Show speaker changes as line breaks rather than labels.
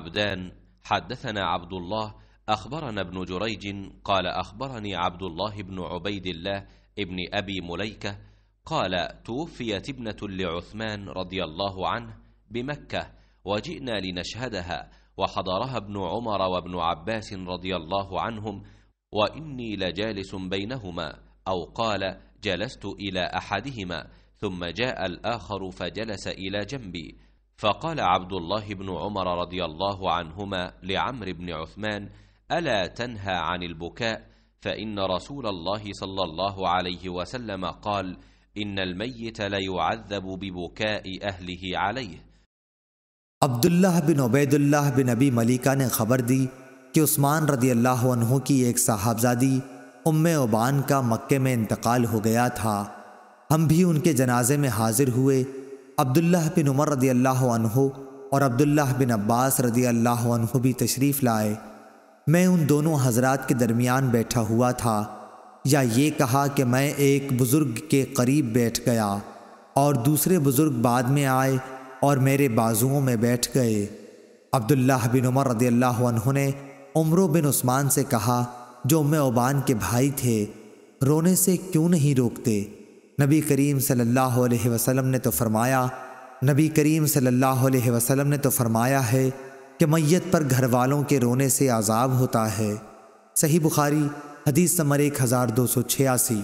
عبدان حدثنا عبد الله أخبرنا ابن جريج قال أخبرني عبد الله بن عبيد الله ابن أبي مليكة قال توفيت ابنة لعثمان رضي الله عنه بمكة وجئنا لنشهدها وحضرها ابن عمر وابن عباس رضي الله عنهم وإني لجالس بينهما أو قال جلست إلى أحدهما ثم جاء الآخر فجلس إلى جنبي فقال عبد الله بن عمر رضي الله عنهما لعمرو بن عثمان ألا تنهى عن البكاء فإن رسول الله صلى الله عليه وسلم قال إن الميت ليعذب ببكاء أهله عليه।
अब्दुल्लाह बिन उबैदुल्लाह बिन अबी मलिका ने खबर दी कि उस्मान रदी अल्लाह अन्हु की एक साहबजादी उम्मे उबान का मक्के में इंतकाल हो गया था। हम भी उनके जनाजे में हाजिर हुए। अब्दुल्लाह बिन उमर रदी अल्लाह अन्हु और अब्दुल्लाह बिन अब्बास रदी अल्लाह अन्हु भी तशरीफ़ लाए। मैं उन दोनों हजरात के दरमियान बैठा हुआ था, या ये कहा कि मैं एक बुज़ुर्ग के करीब बैठ गया और दूसरे बुज़ुर्ग बाद में आए और मेरे बाजुओं में बैठ गए। अब्दुल्लाह बिन उमर रदी अल्लाह अन्हु ने उमर बिन उस्मान से कहा, जो उम्मे उबान के भाई थे, रोने से क्यों नहीं रोकते? नबी करीम सल्लल्लाहु अलैहि वसल्लम ने तो फरमाया है कि मैयत पर घर वालों के रोने से अज़ाब होता है। सही बुखारी हदीस नंबर 1286।